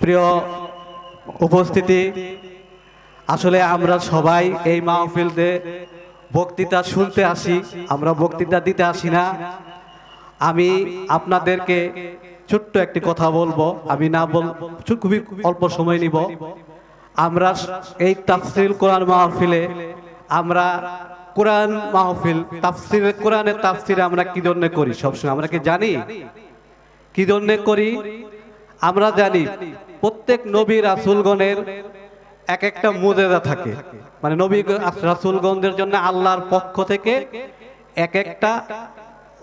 প্রিয় উপস্থিতি, আসলে আমরা সবাই এই মাহফিলে বক্তৃতা শুনতে আসি, আমরা বক্তৃতা দিতে আসি না। আমি আপনাদেরকে ছোট্ট একটি কথা বলবো, আমি না বল খুবই অল্প সময় নিব। আমরা এই তাফসীর কোরআন মাহফিলে আমরা কোরআন মাহফিল তাফসীর কোরআনের তাফসীর আমরা কি জন্য করি? সবসময় আমরা কি জানি কি জন্য করি? আমরা জানি প্রত্যেক নবী রাসূলগণের এক একটা মুজিজা থাকে, মানে নবী রাসূলগণদের জন্য আল্লাহর পক্ষ থেকে এক একটা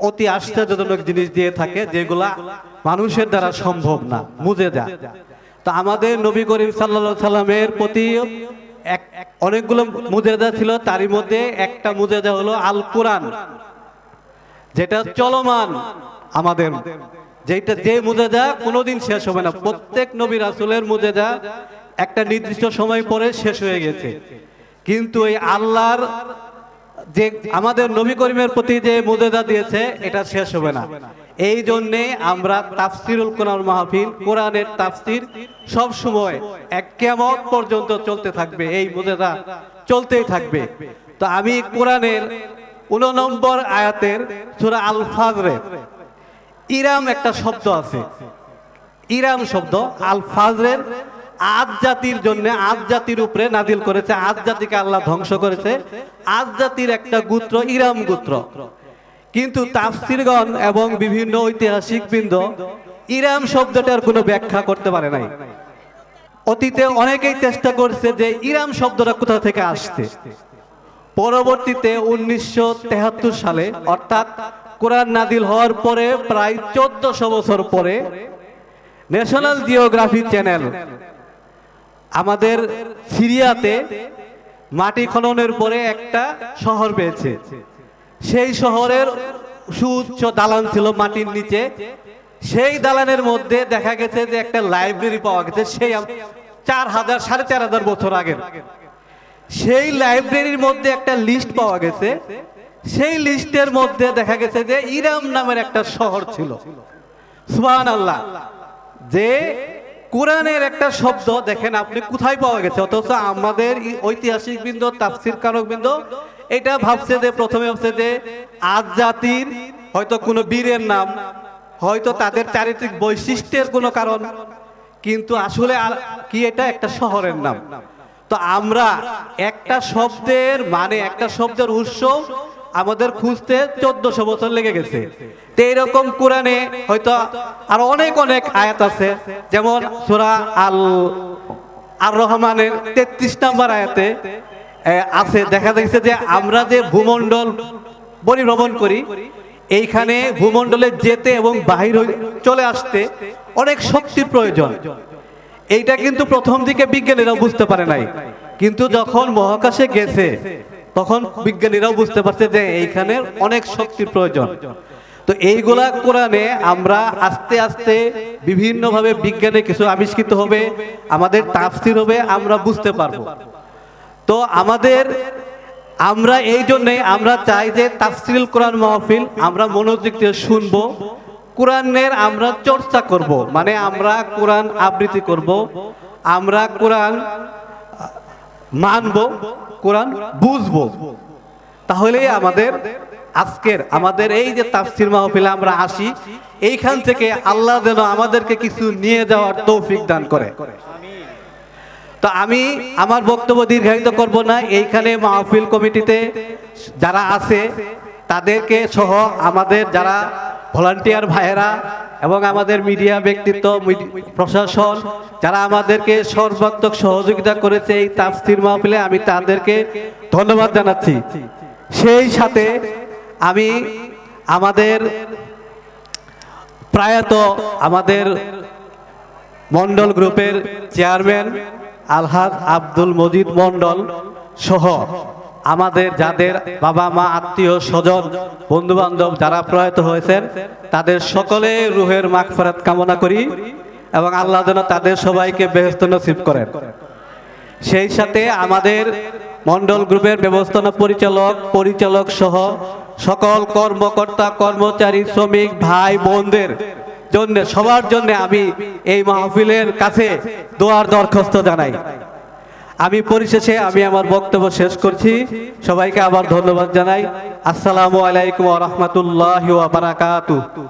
অতি আশ্চর্যজনক জিনিস দিয়ে থাকে, যেগুলা মানুষের দ্বারা সম্ভব না, মুজিজা। তো আমাদের নবী করিম সাল্লাল্লাহু আলাইহি সাল্লামের প্রতি অনেকগুলো মুজিজা ছিল, তারই মধ্যে একটা মুজিজা হলো আল কোরআন, যেটা চলমান আমাদের, যেটা যে মুজিজা কোনোদিন শেষ হবে না। প্রত্যেক নবী রাসূলের মুজিজা একটা নির্দিষ্ট সময় পরে শেষ হয়ে গেছে, কিন্তু এই আল্লাহর যে আমাদের নবী করিমের প্রতি যে মুজিজা দিয়েছে এটা শেষ হবে না। এই জন্যে আমরা তাফসীরুল কোরআন মাহফিল, কোরআনের তাফসীর সব সময় এক কিয়ামত পর্যন্ত চলতে থাকবে, এই মুজিজা চলতেই থাকবে। তো আমি কোরআনের 19 নম্বর আয়াতের সূরা আল ফাজরে ইরাম একটা শব্দ আছে, ইরাম শব্দ আল ফাজরের আদ জাতির জন্য, আদ জাতির উপরে নাজিল করেছে। আদ জাতিকে আল্লাহ ধ্বংস করেছে, আদ জাতির একটা গোত্র ইরাম গোত্র। কিন্তু তাফসীরগণ এবং বিভিন্ন ঐতিহাসিক বৃন্দ ইরাম শব্দটার কোনো ব্যাখ্যা করতে পারে নাই। অতীতে অনেকেই চেষ্টা করছে যে ইরাম শব্দটা কোথা থেকে আসছে। পরবর্তীতে 1973 সালে, অর্থাৎ কোরআন নাজিল হওয়ার পরে প্রায় 1400 বছর পরে, ন্যাশনাল জিওগ্রাফি চ্যানেল আমাদের সিরিয়াতে মাটি খননের পরে একটা শহর পেয়েছে। সেই শহরের সুউচ্চ দালান ছিল মাটির নিচে। সেই দালানের মধ্যে দেখা গেছে যে একটা লাইব্রেরি পাওয়া গেছে, সেই 4,000-4,500 বছর আগের। সেই লাইব্রেরির মধ্যে একটা লিস্ট পাওয়া গেছে, সেই লিস্টের মধ্যে দেখা গেছে যে ইরাম নামের একটা শহর ছিল। সুবহানাল্লাহ, যে কোরআনের একটা শব্দ দেখেন আপনি কোথায় পাওয়া গেছে, অথচ আমাদের ঐতিহাসিক বৃন্দ, তাফসীর কারক বৃন্দ এটা ভাবছে যে, প্রথমে ভাবছে যে আদ জাতির হয়তো কোনো বীরের নাম, হয়তো তাদের চারিত্রিক বৈশিষ্ট্যের কোনো কারণ, কিন্তু আসলে কি এটা একটা শহরের নাম। তো আমরা একটা শব্দের মানে, একটা শব্দের উৎস আমাদের খুঁজতে 1400 বছর লেগে গেছে। তো এইরকম কোরআনে হয়তো আরো অনেক অনেক আয়াত আছে, যেমন সূরা আর রহমানের 33 নম্বর আয়াতে আছে, দেখা যাচ্ছে যে আমরা যে ভূমণ্ডল পরিভ্রমণ করি, এইখানে ভূমণ্ডলে যেতে এবং বাহির চলে আসতে অনেক শক্তির প্রয়োজন। এইটা কিন্তু প্রথম দিকে বিজ্ঞানীরাও বুঝতে পারে নাই, কিন্তু যখন মহাকাশে গেছে তখন বিজ্ঞানীরাও বুঝতে পারছে যে এইখানে অনেক শক্তির প্রয়োজন। তো এইগুলা কোরআনে আমরা আস্তে আস্তে বিভিন্নভাবে বিজ্ঞানে কিছু আবিষ্কৃত হবে, আমাদের তাফসীর হবে, আমরা বুঝতে পারবো। তো আমরা এই জন্যে আমরা চাই যে তাফসীরুল কোরআন মাহফিল আমরা মনোযোগ দিয়ে শুনবো, কোরআনের আমরা চর্চা করব, মানে আমরা কোরআন আবৃত্তি করব, আমরা কোরআন মানব, কোরআন বুঝবো। তাহলে আমাদের এই যে তাফসীর মাহফিলে আমরা আসি, এইখান থেকে আল্লাহ যেন আমাদেরকে কিছু নিয়ে যাওয়ার তৌফিক দান করে। তো আমি আমার বক্তব্য দীর্ঘায়িত করব না। এইখানে মাহফিল কমিটিতে যারা আছে তাদেরকে সহ আমাদের যারা ভলান্টিয়ার ভাইয়েরা এবং আমাদের মিডিয়া ব্যক্তিত্ব, প্রশাসন যারা আমাদেরকে সর্বাত্মক সহযোগিতা করেছে এই তাফসীর মাহফিলে, আমি তাদেরকে ধন্যবাদ জানাচ্ছি। সেই সাথে আমি আমাদের আমাদের মন্ডল গ্রুপের চেয়ারম্যান আলহাজ আব্দুল মজিদ মন্ডল সহ আমাদের যাদের বাবা মা, আত্মীয় স্বজন, বন্ধু বান্ধব যারা প্রয়াত হয়েছেন, তাদের সকলে রুহের মাগফিরাত কামনা করি এবং আল্লাহ যেন তাদের সবাইকে বেহেশত নসিব করেন। সেই সাথে আমাদের মন্ডল গ্রুপের ব্যবস্থাপনা পরিচালক সহ সকল কর্মকর্তা, কর্মচারী, শ্রমিক ভাই বোনদের জন্য সবার জন্য আমি এই মাহফিলের কাছে দোয়ার দরখাস্ত জানাই। আমি পরিশেষে আমি আমার বক্তব্য শেষ করছি। সবাইকে আবার ধন্যবাদ জানাই। আসসালামু আলাইকুম ওয়া রাহমাতুল্লাহি ওয়া বারাকাতুহু।